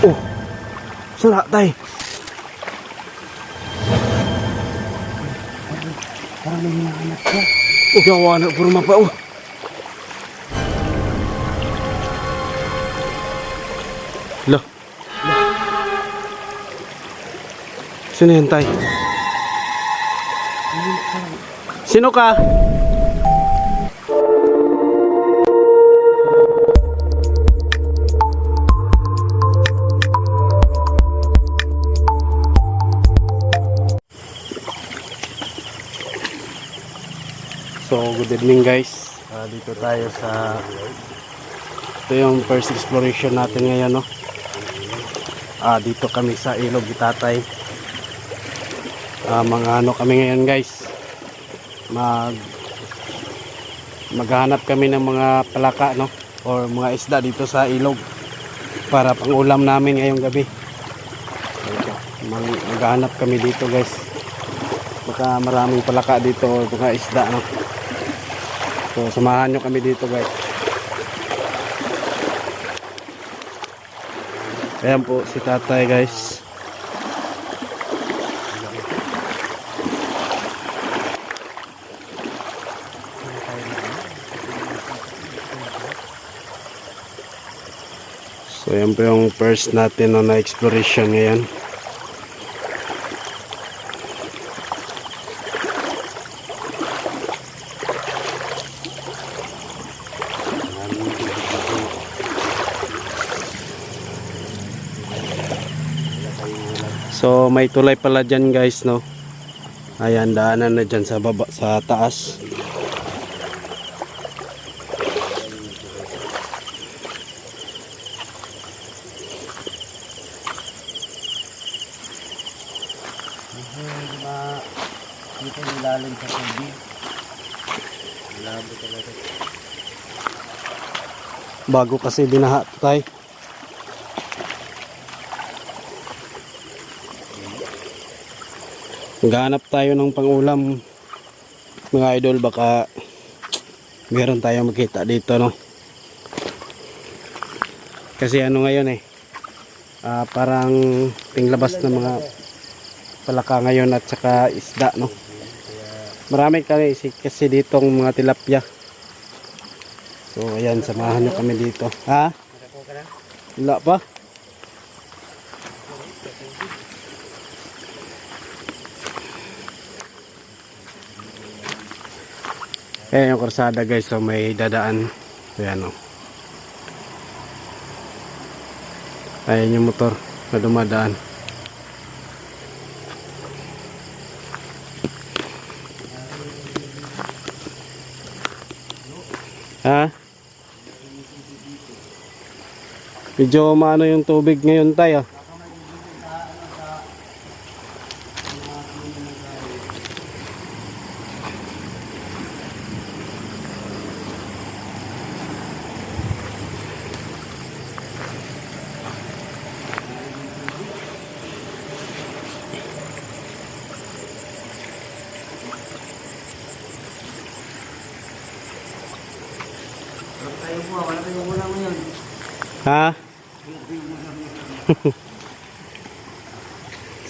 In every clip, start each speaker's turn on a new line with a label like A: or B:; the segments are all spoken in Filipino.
A: Oh, sala tay.
B: Parang may hinahanap siya.
A: Oh, gawa na purma pa. Oh. Lah. Sino yan tay? Sino ka? So, good evening guys. Dito tayo sa ito yung first exploration natin ngayon, no? Dito kami sa Ilog Gitatay. Mga ano kami ngayon guys. Maghanap kami ng mga palaka, no? Or mga isda dito sa ilog para pang-ulam namin ngayong gabi. Maghanap kami dito guys. Baka maraming palaka dito or mga isda, no? So samahan nyo kami dito guys. Ayan po si tatay guys. So ayan po yung first natin na exploration ngayon. So may tulay pala dyan guys, no? Ayan, daanan na dyan sa baba, sa taas.
B: Dito nilalim sa tubig. Labo talaga.
A: Bago kasi binaha tayo. Maghanap tayo ng pangulam mga idol, baka meron tayong makita dito, no? Kasi ano ngayon parang tinglabas ng mga palaka ngayon at saka isda, no? Marami kasi ditong mga tilapia. So ayan, samahan nyo kami dito. Ha? Wala pa? Ayan yung karsada guys, so may dadaan. Ayan o. Ayan yung motor na dumadaan. Ha? Medyo maano yung tubig ngayon tayo.
B: Tayo po, wala tayong ulam ngayon.
A: Ha?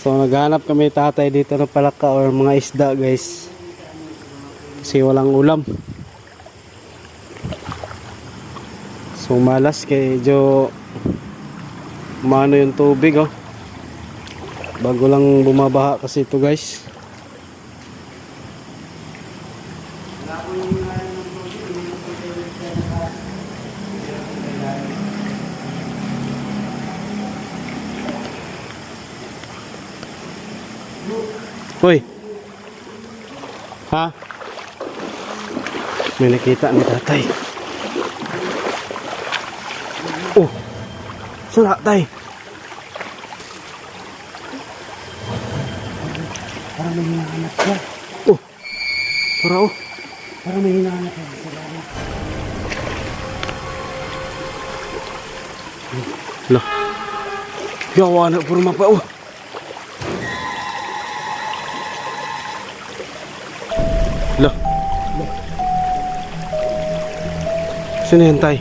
A: So naghanap kami tatay dito ng palaka or mga isda guys. Kasi walang ulam. So malas kay jo umano yung tubig, oh. Bago lang bumabaha kasi ito guys. Hoy. Ha? May nakita ni tatay. Oh. Sala tay.
B: Parang may hinahanap siya.
A: Oh. Para oh.
B: Parang may hinahanap siya.
A: Lah. Gawa na purma pa oh. Lah. Sino yan tay?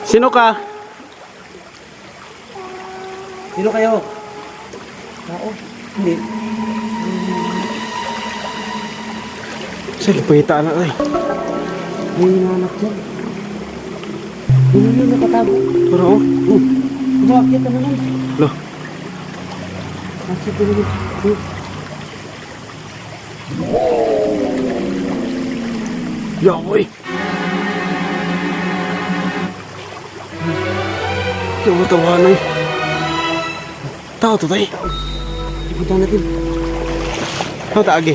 A: Sino ka?
B: Sino kayo? Tao? Hindi.
A: Sige, pahita na ay.
B: May hinahanap dyan. Hindi nakatago.
A: Pero oh.
B: Umakit ka naman.
A: Lo.
B: Akit ka naman.
A: Yawoy. Yung matawanay. Tao to tayo.
B: Ipunta natin.
A: Tao taagi.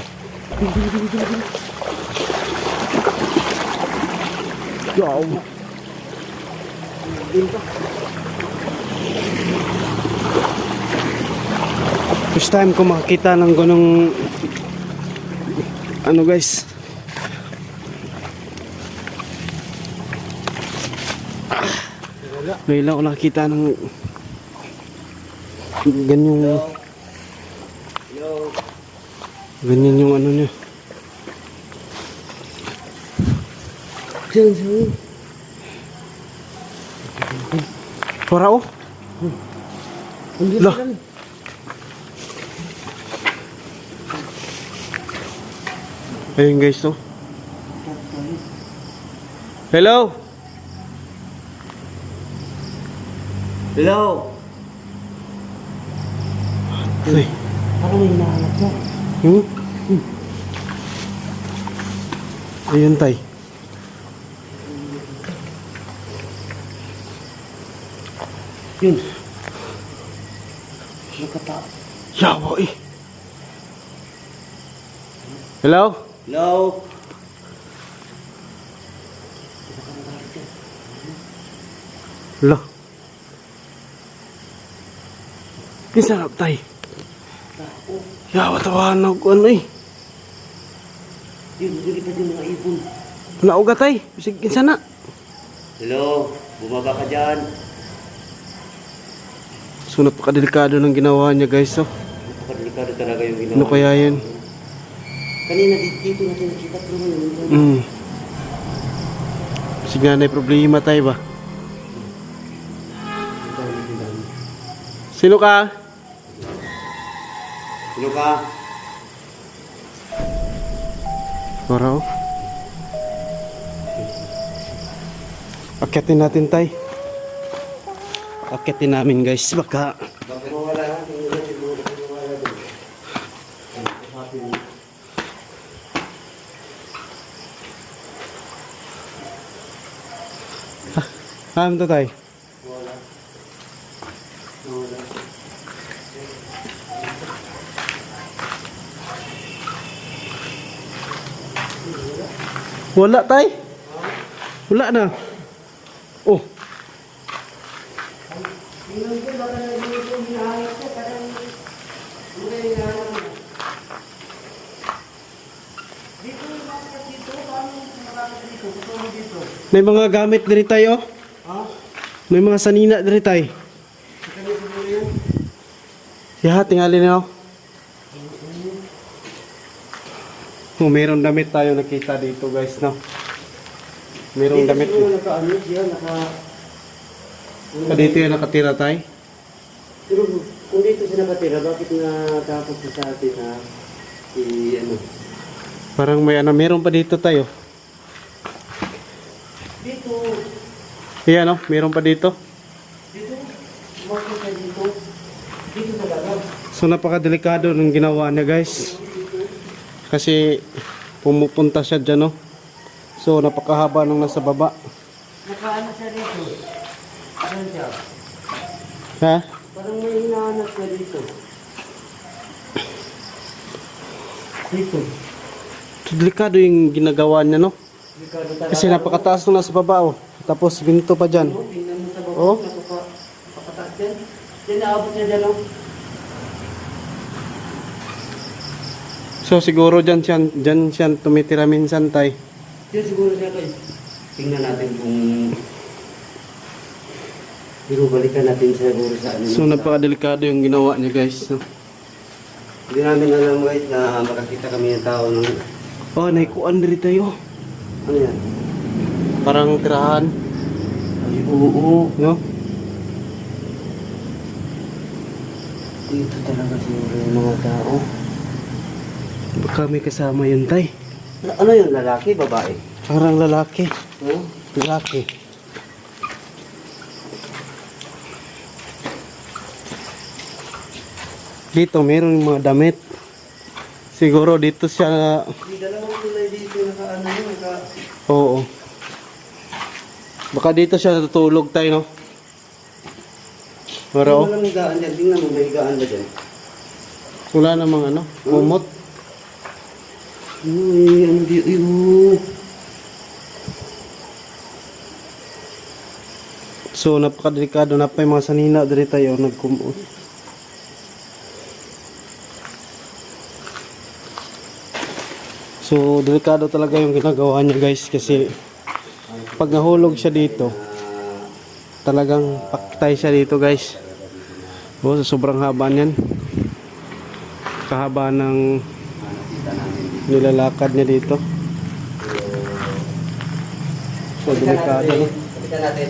A: Yaw. First time ko makakita ng ganong ano guys. Ngayon lang ako nakakita ng ganyang ganyan yung ano niya.
B: Diyan, diyan.
A: Para oh.
B: Hindi
A: Lah.
B: lang.
A: Ayun guys oh. Hello.
B: Hello.
A: Ay.
B: Parang may hinahanap dyan.
A: Ayun tay.
B: Yun. Nakata.
A: Yawa eh. Hello?
B: Hello.
A: Hello? Kisarap tay. Yawa tawanan ko ano eh.
B: Yun, hindi pa din mga ibon.
A: Wala uga tay. Bisig kinsa na.
B: Hello. Bumaba ka dyan.
A: So napakadelikado ng ginawa niya guys oh.
B: Napakadelikado talaga yung ginawa.
A: Ano kaya yan?
B: Kanina dito natin nakita pero ngayon.
A: Sige nga na problema tayo ba? Sino ka?
B: Sino ka?
A: Oraw. Akyatin natin tay. Akyatin namin guys. Baka
B: Bakit mawala na? Hindi na siguro mawala doon.
A: ano to tay?
B: Mawala. Mawala.
A: Wala tay. Wala na. Oh. May mga gamit diri tayo.
B: Ha?
A: May mga sanina diri tay. Ya, tingali na ako. Oh, meron damit tayo nakita dito guys, no? Merong damit.
B: Dito naka-ano siya,
A: Dito yung nakatira tayo.
B: Pero kung dito siya nakatira, bakit natapos siya sa atin na ano?
A: Parang may ano, meron pa dito tayo.
B: Dito,
A: Ayan, no? Meron pa dito.
B: dito, bakit siya dito? Dito talaga.
A: So napakadelikado ng ginawa niya guys. Kasi pumupunta siya dyan, no? So napakahaba nung nasa baba.
B: Nakaano siya dito? Saan siya?
A: Ha?
B: Parang may hinahanap siya dito. Dito.
A: Delikado yung ginagawa niya, no?
B: Delikado talaga.
A: Kasi napakataas nung nasa baba, oh. Tapos binto pa dyan.
B: Oh, tingnan mo sa baba.
A: Oh.
B: Napakataas dyan. Dyan naabot niya dyan, oh.
A: So siguro dyan siya tumitira minsan tay.
B: Dyan siguro siya kayo. Tingnan natin kung... Pero balikan natin siguro sa ano.
A: So napakadelikado yung ginawa niya guys, no?
B: Hindi namin alam guys na makakita kami ng tao ng...
A: Oh, naikuan diri tayo.
B: Ano yan?
A: Parang tirahan,
B: Ay, oo.
A: no?
B: Dito talaga siguro yung mga tao.
A: Baka may kasama yun, tay.
B: Ano yung lalaki, babae?
A: Parang lalaki.
B: Huh?
A: Lalaki. Dito, meron mga damit. Siguro dito siya.
B: Hindi, dalawang tulay dito naka-ano yun,
A: Oo. Baka dito siya natutulog tayo, no? Pero
B: Walang higaan dyan. Tingnan mo, may higaan ba dyan?
A: wala namang ano, kumot.
B: Uy, ano dito?
A: So napakadelikado na pa yung mga sanina diri tayo nagkumot. So delikado talaga yung ginagawa niya guys kasi pag nahulog siya dito talagang paktay siya dito guys. Oh, sobrang haba niyan. Kahaba ng nilalakad niya dito. So delikado no?
B: Makita natin.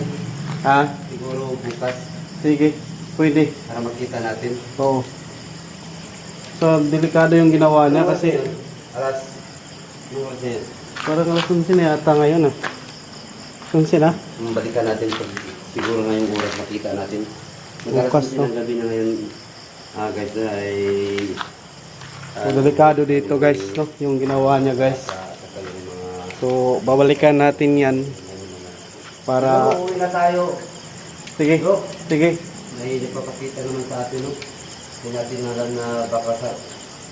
A: Ha?
B: Siguro bukas
A: Sige, pwede.
B: para makita natin.
A: Oo. So delikado yung ginawa niya kasi
B: Alas. Yung oras na yun.
A: parang alas 11 na yata ngayon ah. 11 na?
B: Balikan natin pag siguro ngayong oras makita natin.
A: Bukas,
B: Mag-alas 11 ng gabi na ngayon. Guys, ay...
A: So delikado dito guys, no? Yung ginawa niya guys. So babalikan natin yan para...
B: Uwi na tayo.
A: Sige,
B: Bro.
A: sige.
B: May napapakita naman sa atin, no? Hindi natin alam na baka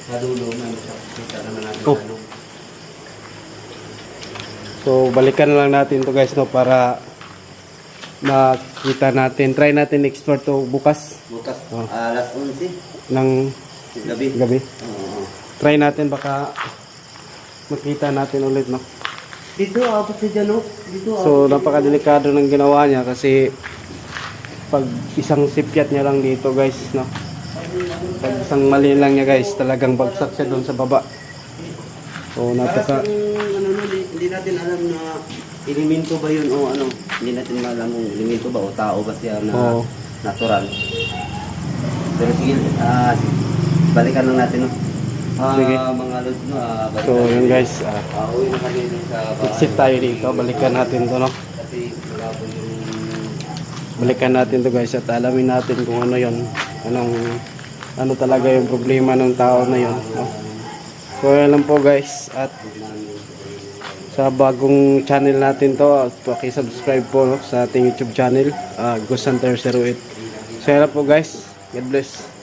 B: sa dulo na napapakita naman natin.
A: Oh.
B: Ano.
A: So balikan lang natin to guys, no? Para makita natin. Try natin export to bukas
B: Bukas,
A: Oh.
B: alas 11
A: ng
B: gabi.
A: gabi.
B: Oo.
A: Try natin baka makita natin ulit, no?
B: Dito, abot siya dyan, no? Dito,
A: So napakadelikado ng ginawa niya kasi pag isang sipyat niya lang dito guys, no? Pag isang mali lang niya guys, talagang bagsak siya doon sa baba. So napaka...
B: Hindi natin alam na elemento ba yun o ano. Hindi natin alam kung elemento ba o tao ba siya na
A: Oo.
B: natural. Pero sige, balikan lang natin, no?
A: Sige.
B: Mga lods, no?
A: So yun guys,
B: Uwi na kami dun sa bahay.
A: exit tayo dito. Balikan natin to, no?
B: Kasi wala po yung...
A: Balikan natin to guys at alamin natin kung ano yon, ano talaga yung problema ng tao na yon, no? So yan lang po guys, at sa bagong channel natin to, paki-subscribe po, no, sa ating YouTube channel, Ghost Hunter 08. So yan lang po guys, God bless.